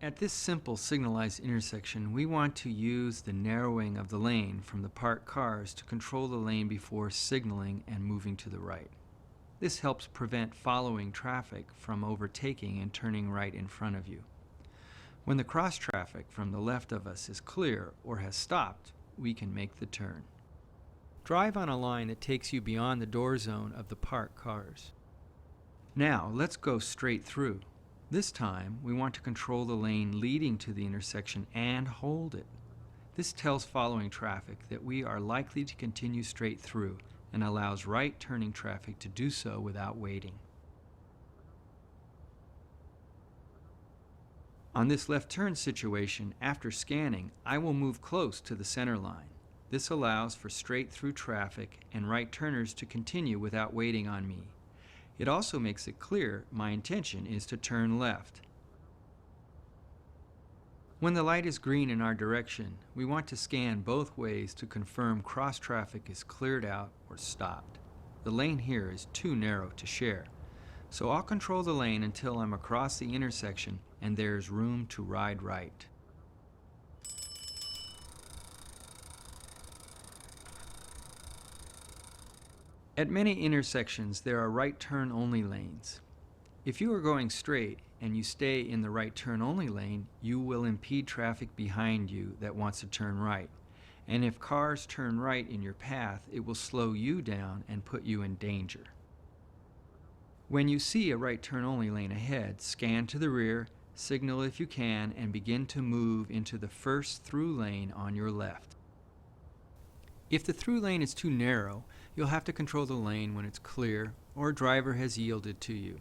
At this simple signalized intersection, we want to use the narrowing of the lane from the parked cars to control the lane before signaling and moving to the right. This helps prevent following traffic from overtaking and turning right in front of you. When the cross traffic from the left of us is clear or has stopped, we can make the turn. Drive on a line that takes you beyond the door zone of the parked cars. Now, let's go straight through. This time, we want to control the lane leading to the intersection and hold it. This tells following traffic that we are likely to continue straight through and allows right turning traffic to do so without waiting. On this left turn situation, after scanning, I will move close to the center line. This allows for straight through traffic and right turners to continue without waiting on me. It also makes it clear my intention is to turn left. When the light is green in our direction, we want to scan both ways to confirm cross traffic is cleared out or stopped. The lane here is too narrow to share, so I'll control the lane until I'm across the intersection and there's room to ride right. At many intersections, there are right turn only lanes. If you are going straight and you stay in the right turn only lane, you will impede traffic behind you that wants to turn right. And if cars turn right in your path, it will slow you down and put you in danger. When you see a right turn only lane ahead, scan to the rear, signal if you can, and begin to move into the first through lane on your left. If the through lane is too narrow, you'll have to control the lane when it's clear or a driver has yielded to you.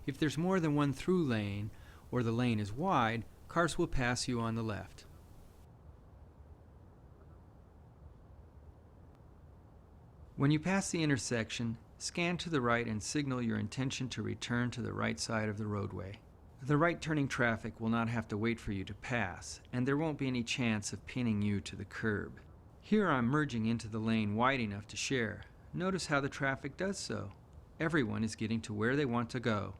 If there's more than one through lane or the lane is wide, cars will pass you on the left. When you pass the intersection, scan to the right and signal your intention to return to the right side of the roadway. The right turning traffic will not have to wait for you to pass, and there won't be any chance of pinning you to the curb. Here I'm merging into the lane wide enough to share. Notice how the traffic does so. Everyone is getting to where they want to go.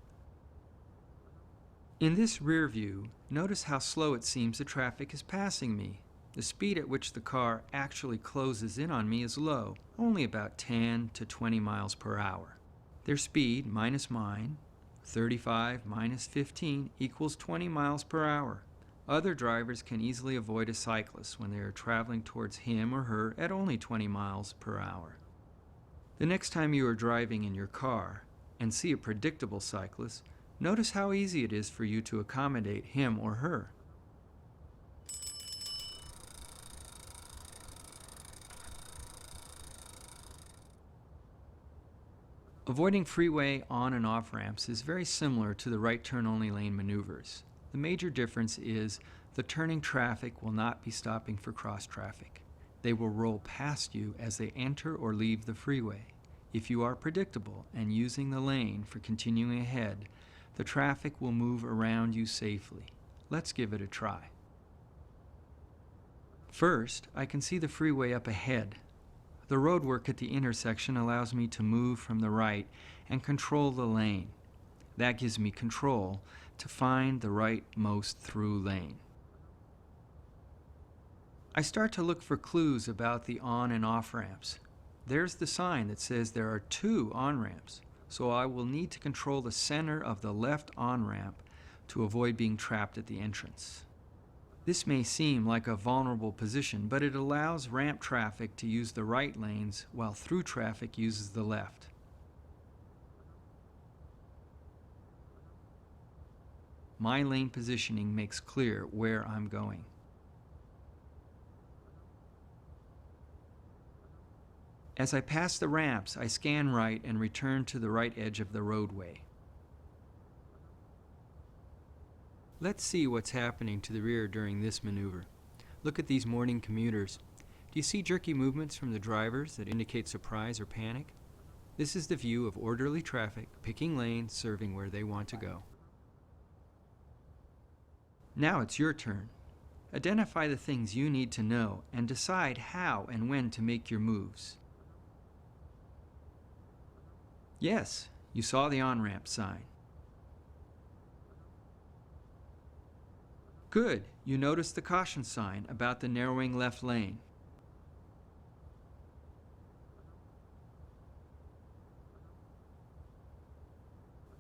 In this rear view, notice how slow it seems the traffic is passing me. The speed at which the car actually closes in on me is low, only about 10 to 20 miles per hour. Their speed minus mine, 35 minus 15, equals 20 miles per hour. Other drivers can easily avoid a cyclist when they are traveling towards him or her at only 20 miles per hour. The next time you are driving in your car and see a predictable cyclist, notice how easy it is for you to accommodate him or her. Avoiding freeway on and off ramps is very similar to the right turn only lane maneuvers. The major difference is the turning traffic will not be stopping for cross traffic. They will roll past you as they enter or leave the freeway. If you are predictable and using the lane for continuing ahead, the traffic will move around you safely. Let's give it a try. First, I can see the freeway up ahead. The roadwork at the intersection allows me to move from the right and control the lane. That gives me control to find the rightmost through lane. I start to look for clues about the on and off ramps. There's the sign that says there are 2 on-ramps, so I will need to control the center of the left on-ramp to avoid being trapped at the entrance. This may seem like a vulnerable position, but it allows ramp traffic to use the right lanes while through traffic uses the left. My lane positioning makes clear where I'm going. As I pass the ramps, I scan right and return to the right edge of the roadway. Let's see what's happening to the rear during this maneuver. Look at these morning commuters. Do you see jerky movements from the drivers that indicate surprise or panic? This is the view of orderly traffic, picking lanes, serving where they want to go. Now it's your turn. Identify the things you need to know and decide how and when to make your moves. Yes, you saw the on-ramp sign. Good. You noticed the caution sign about the narrowing left lane.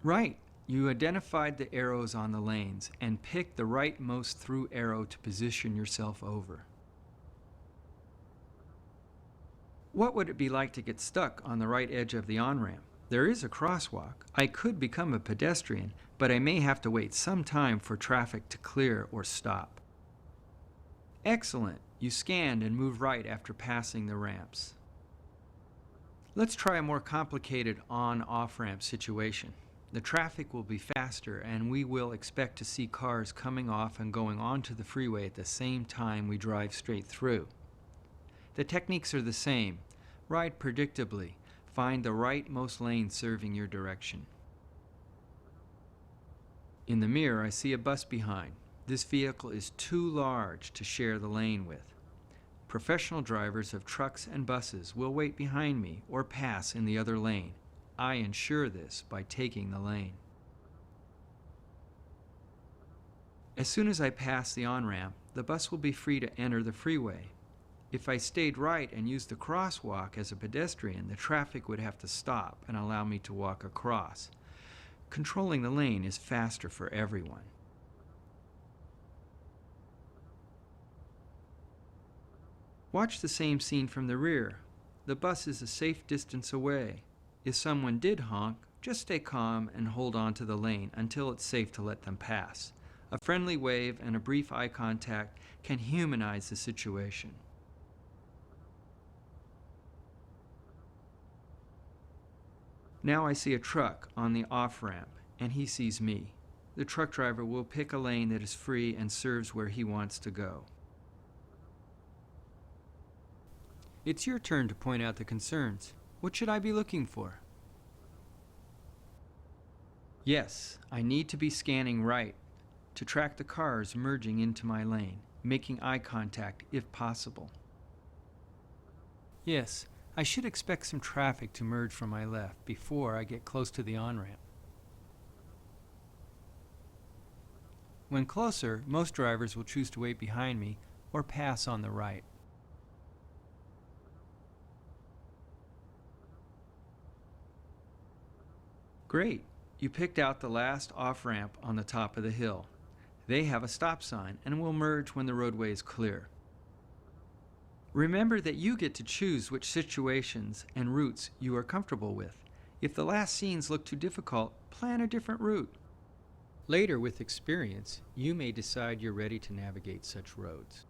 Right. You identified the arrows on the lanes and picked the rightmost through arrow to position yourself over. What would it be like to get stuck on the right edge of the on-ramp? There is a crosswalk. I could become a pedestrian, but I may have to wait some time for traffic to clear or stop. Excellent. You scanned and moved right after passing the ramps. Let's try a more complicated on-off ramp situation. The traffic will be faster and we will expect to see cars coming off and going onto the freeway at the same time we drive straight through. The techniques are the same. Ride predictably. Find the rightmost lane serving your direction. In the mirror, I see a bus behind. This vehicle is too large to share the lane with. Professional drivers of trucks and buses will wait behind me or pass in the other lane. I ensure this by taking the lane. As soon as I pass the on-ramp, the bus will be free to enter the freeway. If I stayed right and used the crosswalk as a pedestrian, the traffic would have to stop and allow me to walk across. Controlling the lane is faster for everyone. Watch the same scene from the rear. The bus is a safe distance away. If someone did honk, just stay calm and hold on to the lane until it's safe to let them pass. A friendly wave and a brief eye contact can humanize the situation. Now I see a truck on the off-ramp, and he sees me. The truck driver will pick a lane that is free and serves where he wants to go. It's your turn to point out the concerns. What should I be looking for? Yes, I need to be scanning right to track the cars merging into my lane, making eye contact if possible. Yes, I should expect some traffic to merge from my left before I get close to the on-ramp. When closer, most drivers will choose to wait behind me or pass on the right. Great! You picked out the last off-ramp on the top of the hill. They have a stop sign and will merge when the roadway is clear. Remember that you get to choose which situations and routes you are comfortable with. If the last scenes look too difficult, plan a different route. Later, with experience, you may decide you're ready to navigate such roads.